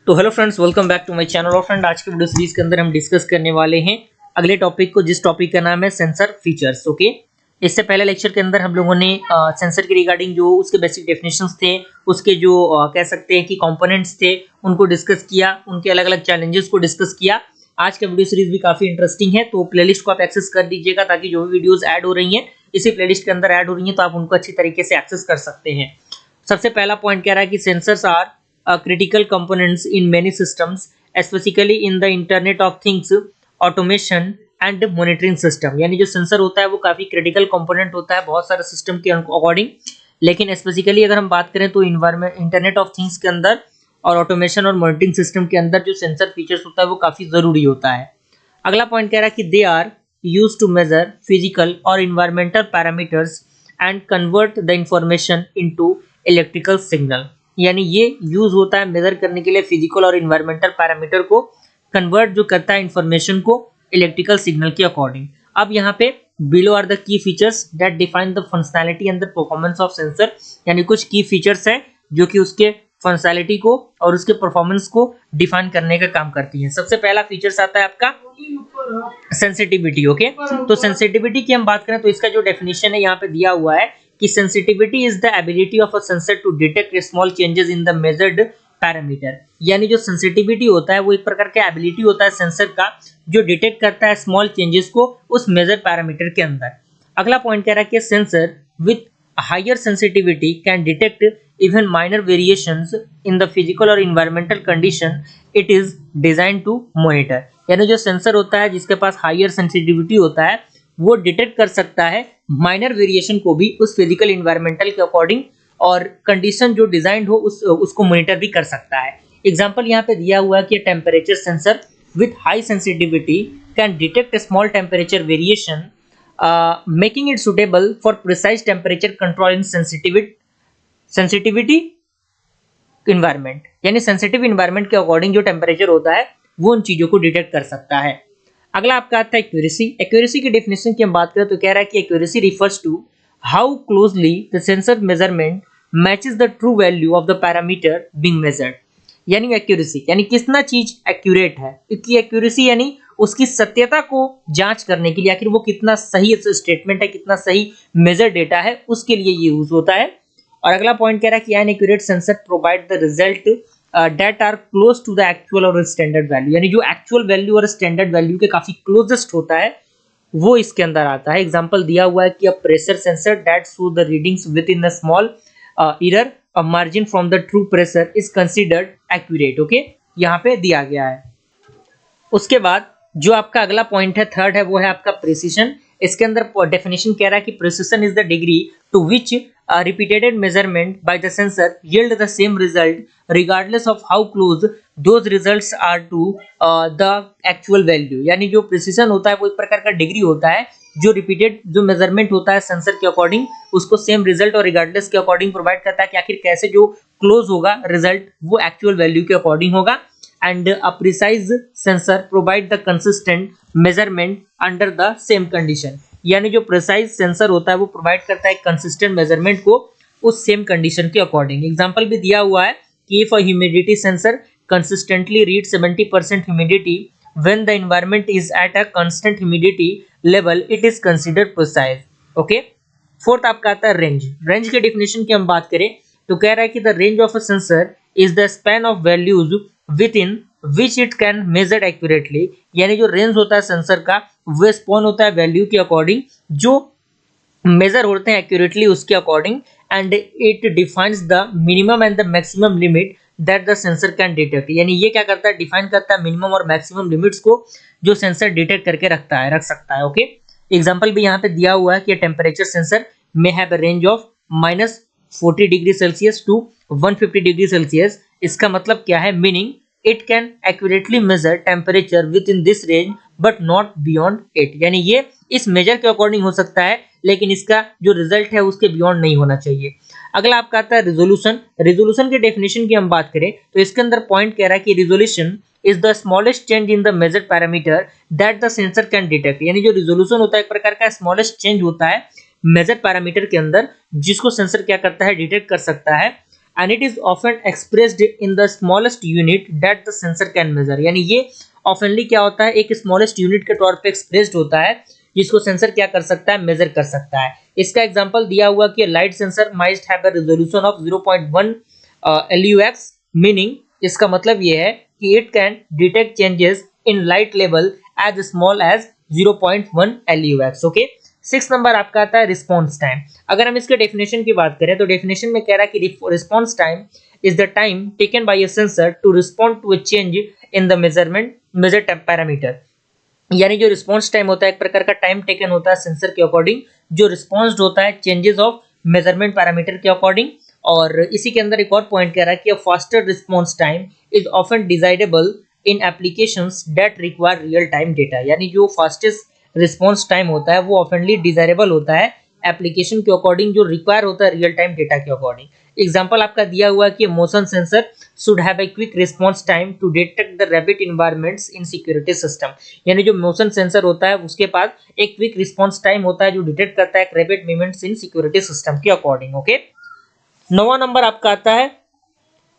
तो hello friends, welcome back to my channel. और friend, आज के वीडियो सीरीज के अंदर हम डिस्कस करने वाले हैं अगले टॉपिक को, जिस टॉपिक का नाम है सेंसर फीचर्स। ओके, इससे पहले लेक्चर के अंदर हम लोगों ने सेंसर के रिगार्डिंग जो उसके बेसिक डेफिनेशंस थे, उसके जो कह सकते हैं कि कंपोनेंट्स थे, उनको डिस्कस किया, उनके अलग अलग चैलेंजेस को डिस्कस किया। आज का वीडियो सीरीज भी काफी इंटरेस्टिंग है, तो प्लेलिस्ट को आप एक्सेस कर दीजिएगा ताकि जो भी वीडियोस ऐड हो रही हैं इसी प्लेलिस्ट के अंदर ऐड हो रही हैं, तो आप उनको अच्छी तरीके से एक्सेस कर सकते हैं। सबसे पहला पॉइंट कह रहा है कि sensors are critical components in many systems, especially in the Internet of Things, automation and monitoring system। यानी जो सेंसर होता है वो काफी क्रिटिकल कंपोनेंट होता है बहुत सारे सिस्टम के अकॉर्डिंग, लेकिन स्पेसिकली अगर हम बात करें तो इंटरनेट ऑफ थिंग्स के अंदर और ऑटोमेशन और मॉनिटरिंग सिस्टम के अंदर जो सेंसर फीचर्स होता है वो काफी जरूरी होता है। अगला पॉइंट कह रहा है कि they are used to measure physical और environmental parameters and convert the information into electrical signal. यानी ये यूज होता है मेजर करने के लिए फिजिकल और इन्वायरमेंटल पैरामीटर को, कन्वर्ट जो करता है इंफॉर्मेशन को इलेक्ट्रिकल सिग्नल के अकॉर्डिंग। अब यहाँ पे below are the key features that define the functionality and the performance of sensor. यानी कुछ की फीचर्स हैं जो कि उसके फंक्शनैलिटी को और उसके परफॉर्मेंस को डिफाइन करने का काम करती है। सबसे पहला फीचर्स आता है आपका सेंसिटिविटी। ओके, तो सेंसिटिविटी की हम बात करें तो इसका जो डेफिनेशन है यहाँ पे दिया हुआ है कि sensitivity is the ability of a sensor to detect small changes in the measured parameter. यानी जो सेंसिटिविटी होता है वो एक प्रकार का एबिलिटी होता है सेंसर का जो डिटेक्ट करता है स्मॉल चेंजेस को उस मेजर पैरामीटर के अंदर। अगला पॉइंट कह रहा है कि sensor with higher sensitivity can detect even minor variations in the physical or environmental condition it is designed to monitor। यानी जो सेंसर होता है जिसके पास हायर सेंसिटिविटी होता है वो डिटेक्ट कर सकता है माइनर वेरिएशन को भी उस फिजिकल इन्वायरमेंटल के अकॉर्डिंग, और कंडीशन जो डिजाइंड हो उसको मॉनिटर भी कर सकता है। एग्जांपल यहाँ पे दिया हुआ है कि temperature sensor with high sensitivity can detect small temperature variation making it suitable for precise temperature control in sensitivity environment. यानी सेंसिटिव इन्वायरमेंट के अकॉर्डिंग जो टेम्परेचर होता है वो उन चीजों को डिटेक्ट कर सकता है। अगला आपका आता है एक्यूरेसी। एक्यूरेसी की डेफिनेशन की हम बात करें तो कह रहा है कि accuracy refers to how closely the sensor measurement matches the true value of the parameter being measured. यानी एक्यूरेसी यानी कितना चीज एक्यूरेट है, इसकी एक्यूरेसी यानी उसकी सत्यता को जांच करने के लिए, आखिर वो कितना सही स्टेटमेंट है, कितना सही मेजर डेटा है, उसके लिए ये यूज होता है। और अगला पॉइंट कह रहा है कि an accurate sensor provide the result that are close to the actual और स्टैंडर्ड वैल्यू। यानी जो एक्चुअल वैल्यू और स्टैंडर्ड वैल्यू के काफी क्लोजेस्ट होता है वो इसके अंदर आता है। एग्जांपल दिया हुआ है कि a pressure sensor that show the readings with in the small error a margin from the true pressure is considered accurate. Okay, यहाँ पे दिया गया है। उसके बाद जो आपका अगला पॉइंट है, थर्ड है, वो है आपका प्रिसीजन। इसके अंदर डेफिनेशन कह रहा है कि precision is the degree to which repeated measurement by the sensor yield the same result regardless of how close those results are to the actual value। यानी जो प्रिसीजन होता है वो एक प्रकार का डिग्री होता है जो रिपीटेड जो मेजरमेंट होता है सेंसर के अकॉर्डिंग उसको सेम रिजल्ट और रिगार्डलेस के अकॉर्डिंग प्रोवाइड करता है कि आखिर कैसे जो क्लोज होगा रिजल्ट वो एक्चुअल वैल्यू के अकॉर्डिंग होगा। And a precise sensor provide the consistent measurement under the same condition. यानी जो प्रिसाइज सेंसर होता है वो प्रोवाइड करता है कंसिस्टेंट मेजरमेंट को उस सेम कंडीशन के अकॉर्डिंग। एग्जांपल भी दिया हुआ है कि if a humidity sensor consistently read 70% humidity when the environment is at a constant humidity level it is considered precise. Okay, fourth आपका आता है रेंज। रेंज के डेफिनेशन की हम बात करें तो कह रहा है कि the range of a sensor is the span of values with in which it can measure accurately. यानी जो रेंज होता है सेंसर का वो स्पैन होता है वैल्यू के अकॉर्डिंग जो मेजर होते हैं एक्यूरेटली उसके according, and it defines the minimum and the maximum limit that the sensor can detect. यानी ये क्या करता है, डिफाइन करता है मिनिमम और मैक्सिमम लिमिट्स को जो सेंसर डिटेक्ट करके रख सकता है। ओके, एग्जांपल भी यहाँ पे दिया हुआ है कि temperature sensor may have a range of -40 degree Celsius to 150 degree Celsius. इसका मतलब क्या है, meaning it can accurately measure temperature within this range but not beyond it. यानी ये इस मेजर के अकॉर्डिंग हो सकता है लेकिन इसका जो रिजल्ट है उसके बियॉन्ड नहीं होना चाहिए। अगला आपका आता है रिजोल्यूशन। रिजोल्यूशन के डेफिनेशन की हम बात करें तो इसके अंदर पॉइंट कह रहा है कि resolution is the smallest change in the measure parameter that the sensor can detect. यानी जो रिजोल्यूशन होता है एक प्रकार का स्मॉलेस्ट चेंज होता है मेजर पैरामीटर के अंदर जिसको सेंसर क्या करता है, डिटेक्ट कर सकता है and it is often expressed in the smallest unit that the sensor can measure. यानी ये ऑफनली क्या होता है, एक स्मॉलेस्ट यूनिट के तौर पे एक्सप्रेस्ड होता है जिसको सेंसर क्या कर सकता है, मेजर कर सकता है। इसका एग्जांपल दिया हुआ कि light sensor might have a resolution of 0.1 LUX, meaning इसका मतलब ये है कि it can detect changes in light level as small as 0.1 LUX। Okay, 6 number आपका आता है रिस्पॉन्स टाइम। अगर हम इसके डेफिनेशन की बात करें तो डेफिनेशन में कह रहा है कि response time is the time taken by a sensor to respond to a change in the measure parameter. यानी जो रिस्पॉन्स टाइम होता है एक प्रकार का टाइम टेकन होता है सेंसर के अकॉर्डिंग जो रिस्पॉन्स होता है चेंजेस ऑफ मेजरमेंट पैरामीटर के अकॉर्डिंग। और इसी के अंदर एक और पॉइंट कह रहा है कि faster response time is often desirable in applications that require real time data. यानी जो फास्टेस्ट रिस्पॉन्स टाइम होता है वो ऑफनली डिजायरेबल होता है एप्लीकेशन के अकॉर्डिंग जो रिक्वायर होता है रियल टाइम डेटा के अकॉर्डिंग। एग्जांपल आपका दिया हुआ है कि motion sensor should have a quick response time to detect the rapid environments in security system. यानी जो मोशन सेंसर होता है उसके पास एक क्विक रिस्पॉन्स टाइम होता है जो डिटेक्ट करता है रैपिड मूवमेंट्स इन सिक्योरिटी सिस्टम के अकॉर्डिंग। ओके, 9वां नंबर आपका आता है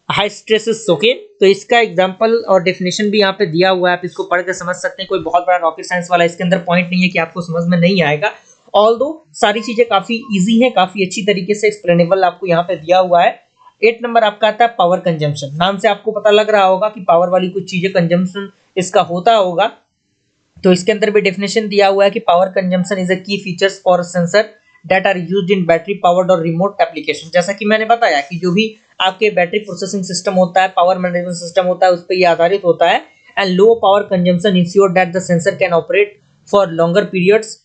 हाई स्ट्रेसेस। ओके, तो इसका एग्जांपल और डेफिनेशन भी यहाँ पे दिया हुआ है, आप इसको पढ़ के समझ सकते हैं। कोई बहुत बड़ा रॉकेट साइंस वाला इसके अंदर पॉइंट नहीं है कि आपको समझ में नहीं आएगा। ऑल्दो सारी चीजें काफी इजी हैं, काफी अच्छी तरीके से एक्सप्लेनेबल आपको यहाँ पे दिया हुआ है। 8 नंबर आपका आता है पावर कंजम्पशन। नाम से आपको पता लग रहा होगा कि पावर वाली कुछ चीजें कंजम्पशन इसका होता होगा। तो इसके अंदर भी डेफिनेशन दिया हुआ है कि power consumption is a key features for sensor that are used in battery powered और रिमोट एप्लीकेशन। जैसा कि मैंने बताया कि जो भी आपके बैटरी प्रोसेसिंग सिस्टम होता है, पावर मैनेजमेंट सिस्टम होता है, उस पर ये आधारित होता है। And low power consumption ensure that the sensor can operate for longer periods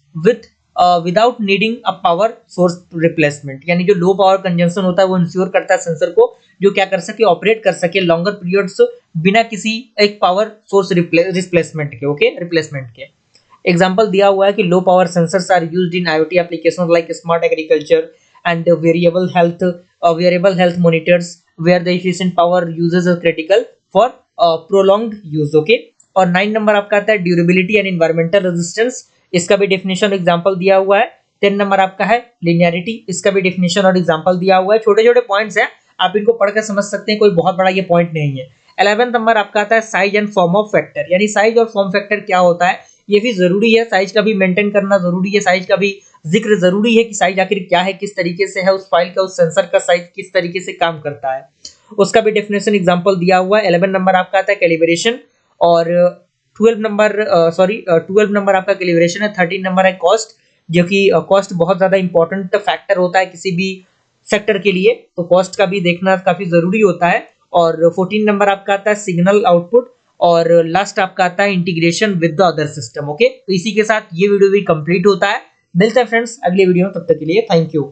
without needing a power source replacement. यानी जो लो पावर कंजम्पशन होता है वो इंश्योर करता है सेंसर को जो क्या कर सके, ऑपरेट कर सके लॉन्गर पीरियड्स बिना किसी एक पावर सोर्स रिप्लेसमेंट के। ओके, रिप्लेसमेंट के एग्जाम्पल दिया हुआ है कि low power sensors are used in IoT applications like smart agriculture and variable health monitors where the efficient power uses are critical for prolonged use. Okay, और 9 number आपका आता है ड्यूरेबिलिटी एंड एनवायरमेंटल रेजिस्टेंस। इसका भी definition example दिया हुआ है। 10 number आपका है लिनियरिटी। इसका भी डेफिनेशन और एग्जांपल दिया हुआ है। छोटे छोटे पॉइंट्स हैं, आप इनको पढ़कर समझ सकते हैं, कोई बहुत बड़ा ये पॉइंट नहीं है। 11 नंबर आपका आता है size and form of factor. यानी साइज और फॉर्म फैक्टर क्या होता है ये भी जरूरी है, साइज का भी मेंटेन करना जरूरी है, साइज का भी जिक्र जरूरी है कि साइज आखिर क्या है, किस तरीके से है उस फाइल का, उस सेंसर का साइज किस तरीके से काम करता है, उसका भी डेफिनेशन एग्जांपल दिया हुआ है। 11 नंबर आपका आता है कैलिब्रेशन और 12 नंबर आपका कैलिब्रेशन है। 13 नंबर है कॉस्ट, जो कि कॉस्ट बहुत ज्यादा इंपॉर्टेंट फैक्टर होता है किसी भी सेक्टर के लिए, तो कॉस्ट का भी देखना काफी जरूरी होता है। और 14 नंबर आपका आता है सिग्नल आउटपुट और लास्ट आपका आता है integration with the other system. Okay, तो इसी के साथ ये वीडियो भी कंप्लीट होता है। मिलते हैं फ्रेंड्स अगले वीडियो में, तब तक के लिए थैंक यू।